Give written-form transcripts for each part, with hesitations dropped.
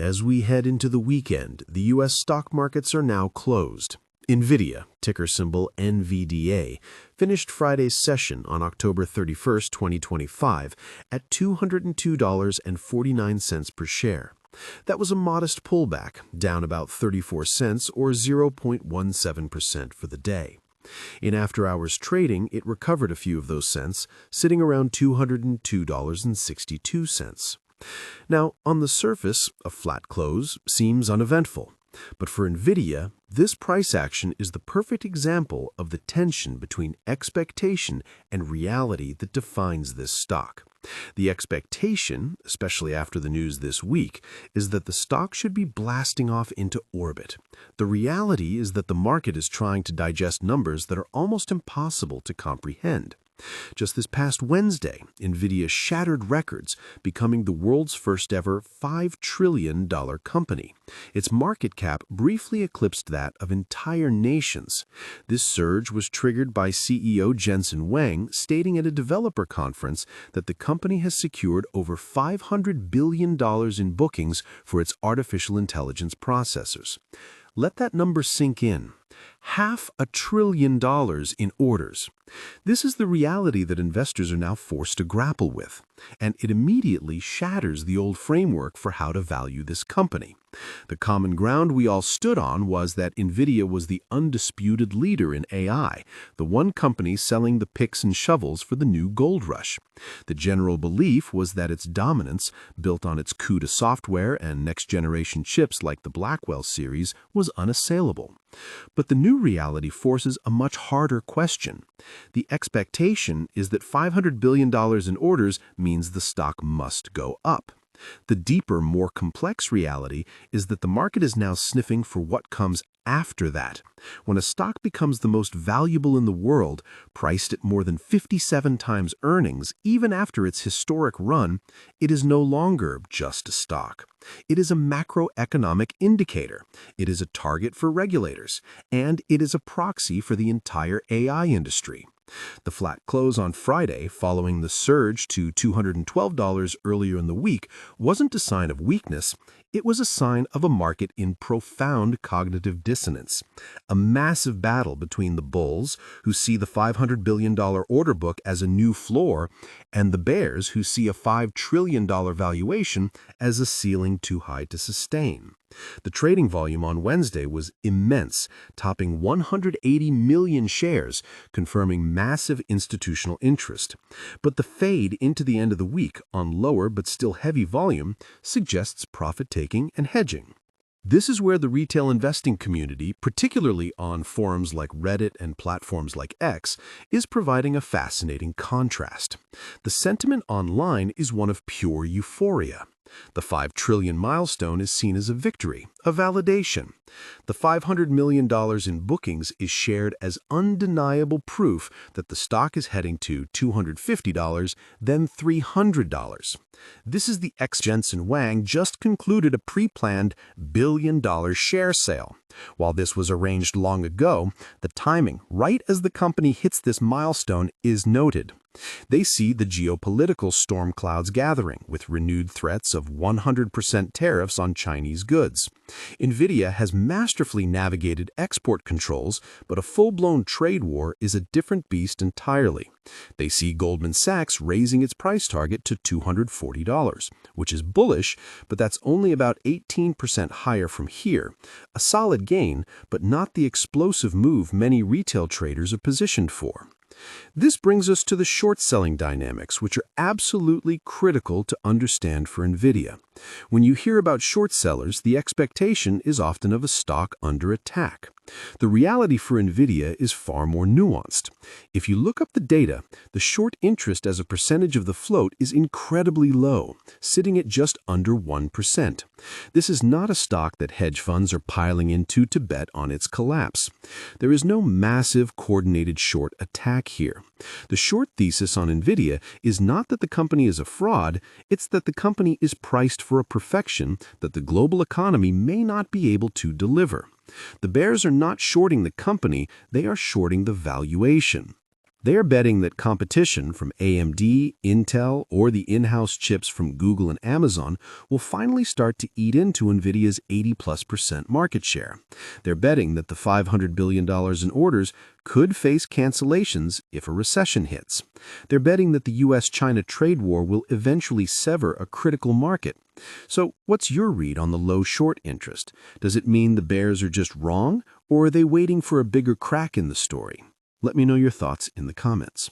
As we head into the weekend, the U.S. stock markets are now closed. Nvidia, ticker symbol NVDA, finished Friday's session on October 31, 2025, at $202.49 per share. That was a modest pullback, down about 34 cents or 0.17% for the day. In after-hours trading, it recovered a few of those cents, sitting around $202.62. Now, on the surface, a flat close seems uneventful. But for Nvidia, this price action is the perfect example of the tension between expectation and reality that defines this stock. The expectation, especially after the news this week, is that the stock should be blasting off into orbit. The reality is that the market is trying to digest numbers that are almost impossible to comprehend. Just this past Wednesday, Nvidia shattered records, becoming the world's first ever $5 trillion company. Its market cap briefly eclipsed that of entire nations. This surge was triggered by CEO Jensen Huang stating at a developer conference that the company has secured over $500 billion in bookings for its artificial intelligence processors. Let that number sink in. $500 billion in orders. This is the reality that investors are now forced to grapple with, and it immediately shatters the old framework for how to value this company. The common ground we all stood on was that Nvidia was the undisputed leader in AI, the one company selling the picks and shovels for the new gold rush. The general belief was that its dominance, built on its CUDA software and next-generation chips like the Blackwell series, was unassailable. But the new reality forces a much harder question. The expectation is that $500 billion in orders means the stock must go up. The deeper, more complex reality is that the market is now sniffing for what comes after that. When a stock becomes the most valuable in the world, priced at more than 57 times earnings, even after its historic run, it is no longer just a stock. It is a macroeconomic indicator. It is a target for regulators, and it is a proxy for the entire AI industry. The flat close on Friday, following the surge to $212 earlier in the week, wasn't a sign of weakness. It was a sign of a market in profound cognitive dissonance, a massive battle between the bulls, who see the $500 billion order book as a new floor, and the bears, who see a $5 trillion valuation as a ceiling too high to sustain. The trading volume on Wednesday was immense, topping 180 million shares, confirming massive institutional interest. But the fade into the end of the week on lower but still heavy volume suggests profit-taking and hedging. This is where the retail investing community, particularly on forums like Reddit and platforms like X, is providing a fascinating contrast. The sentiment online is one of pure euphoria. The $5 trillion milestone is seen as a victory, a validation. The $500 million in bookings is shared as undeniable proof that the stock is heading to $250, then $300. This is the Jensen Huang just concluded a pre-planned billion-dollar share sale. While this was arranged long ago, the timing, right as the company hits this milestone, is noted. They see the geopolitical storm clouds gathering, with renewed threats of 100% tariffs on Chinese goods. Nvidia has masterfully navigated export controls, but a full-blown trade war is a different beast entirely. They see Goldman Sachs raising its price target to $240, which is bullish, but that's only about 18% higher from here. A solid gain, but not the explosive move many retail traders are positioned for. This brings us to the short-selling dynamics, which are absolutely critical to understand for Nvidia. When you hear about short sellers, the expectation is often of a stock under attack. The reality for Nvidia is far more nuanced. If you look up the data, the short interest as a percentage of the float is incredibly low, sitting at just under 1%. This is not a stock that hedge funds are piling into to bet on its collapse. There is no massive coordinated short attack here. The short thesis on Nvidia is not that the company is a fraud, it's that the company is priced for a perfection that the global economy may not be able to deliver. The bears are not shorting the company, they are shorting the valuation. They are betting that competition from AMD, Intel, or the in-house chips from Google and Amazon will finally start to eat into Nvidia's 80+% market share. They're betting that the $500 billion in orders could face cancellations if a recession hits. They're betting that the US-China trade war will eventually sever a critical market. So what's your read on the low short interest? Does it mean the bears are just wrong, or are they waiting for a bigger crack in the story? Let me know your thoughts in the comments.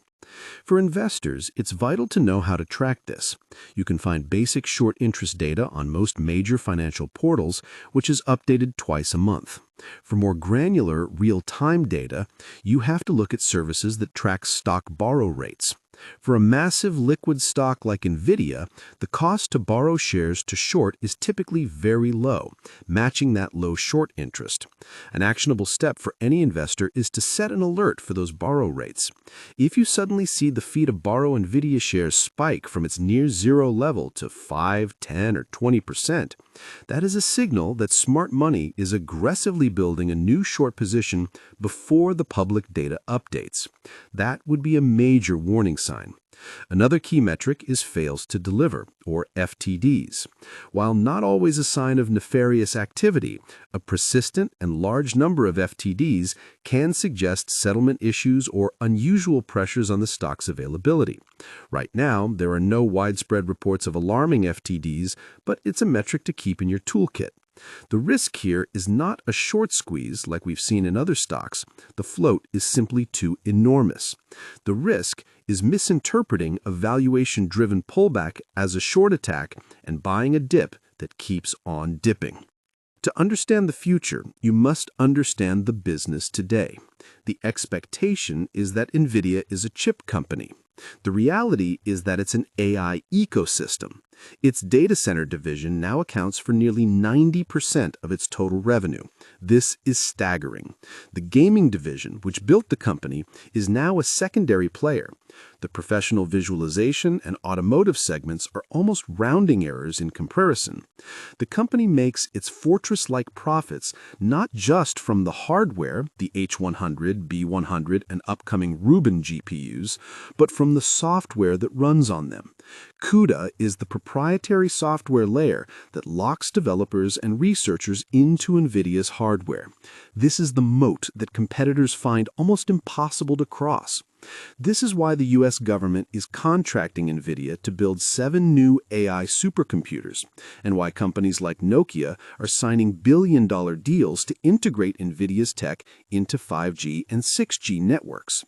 For investors, it's vital to know how to track this. You can find basic short interest data on most major financial portals, which is updated twice a month. For more granular, real-time data, you have to look at services that track stock borrow rates. For a massive liquid stock like Nvidia, the cost to borrow shares to short is typically very low, matching that low short interest. An actionable step for any investor is to set an alert for those borrow rates. If you suddenly see the fee to borrow Nvidia shares spike from its near zero level to 5, 10, or 20%, that is a signal that smart money is aggressively building a new short position before the public data updates. That would be a major warning sign. Another key metric is fails to deliver, or FTDs. While not always a sign of nefarious activity, a persistent and large number of FTDs can suggest settlement issues or unusual pressures on the stock's availability. Right now, there are no widespread reports of alarming FTDs, but it's a metric to keep in your toolkit. The risk here is not a short squeeze like we've seen in other stocks. The float is simply too enormous. The risk is misinterpreting a valuation-driven pullback as a short attack and buying a dip that keeps on dipping. To understand the future, you must understand the business today. The expectation is that Nvidia is a chip company. The reality is that it's an AI ecosystem. Its data center division now accounts for nearly 90% of its total revenue. This is staggering. The gaming division, which built the company, is now a secondary player. The professional visualization and automotive segments are almost rounding errors in comparison. The company makes its fortress-like profits not just from the hardware, the H100, B100, and upcoming Rubin GPUs, but from the software that runs on them. CUDA is the proprietary software layer that locks developers and researchers into Nvidia's hardware. This is the moat that competitors find almost impossible to cross. This is why the U.S. government is contracting Nvidia to build 7 new AI supercomputers, and why companies like Nokia are signing billion-dollar deals to integrate Nvidia's tech into 5G and 6G networks.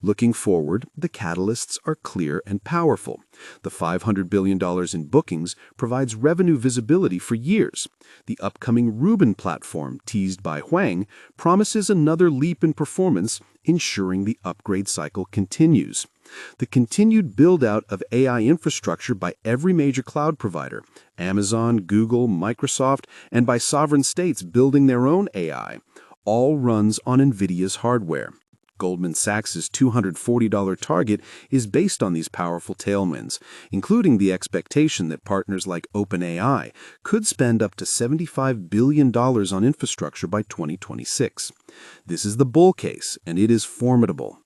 Looking forward, the catalysts are clear and powerful. The $500 billion in bookings provides revenue visibility for years. The upcoming Rubin platform, teased by Huang, promises another leap in performance, ensuring the upgrade cycle continues. The continued build-out of AI infrastructure by every major cloud provider, Amazon, Google, Microsoft, and by sovereign states building their own AI, all runs on Nvidia's hardware. Goldman Sachs' $240 target is based on these powerful tailwinds, including the expectation that partners like OpenAI could spend up to $75 billion on infrastructure by 2026. This is the bull case, and it is formidable.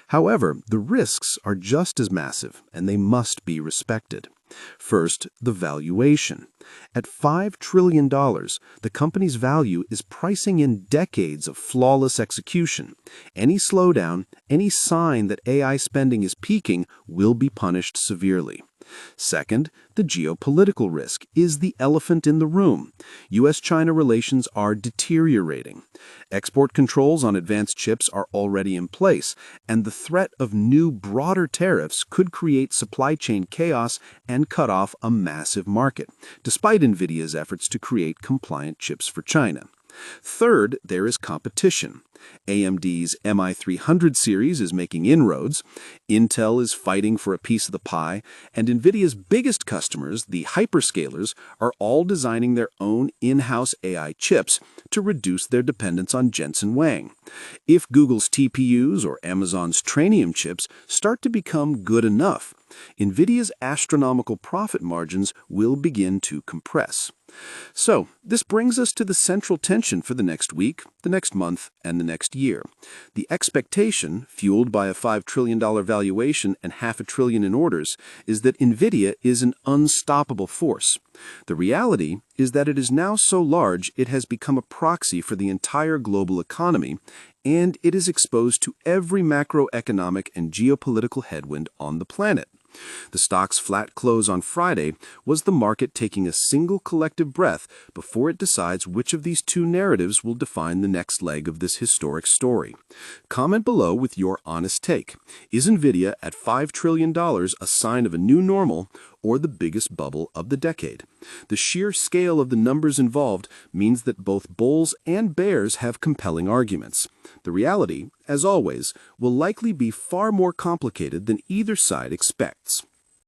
However, the risks are just as massive, and they must be respected. First, the valuation. At $5 trillion, the company's value is pricing in decades of flawless execution. Any slowdown, any sign that AI spending is peaking will be punished severely. Second, the geopolitical risk is the elephant in the room. U.S.-China relations are deteriorating. Export controls on advanced chips are already in place, and the threat of new, broader tariffs could create supply chain chaos and cut off a massive market, despite Nvidia's efforts to create compliant chips for China. Third, there is competition. AMD's MI300 series is making inroads, Intel is fighting for a piece of the pie, and Nvidia's biggest customers, the hyperscalers, are all designing their own in-house AI chips to reduce their dependence on Jensen Huang. If Google's TPUs or Amazon's Trainium chips start to become good enough, Nvidia's astronomical profit margins will begin to compress. So, this brings us to the central tension for the next week, the next month, and the next year. The expectation, fueled by a $5 trillion valuation and $500 billion in orders, is that Nvidia is an unstoppable force. The reality is that it is now so large it has become a proxy for the entire global economy, and it is exposed to every macroeconomic and geopolitical headwind on the planet. The stock's flat close on Friday was the market taking a single collective breath before it decides which of these two narratives will define the next leg of this historic story. Comment below with your honest take. Is Nvidia at $5 trillion a sign of a new normal or the biggest bubble of the decade? The sheer scale of the numbers involved means that both bulls and bears have compelling arguments. The reality, as always, will likely be far more complicated than either side expects.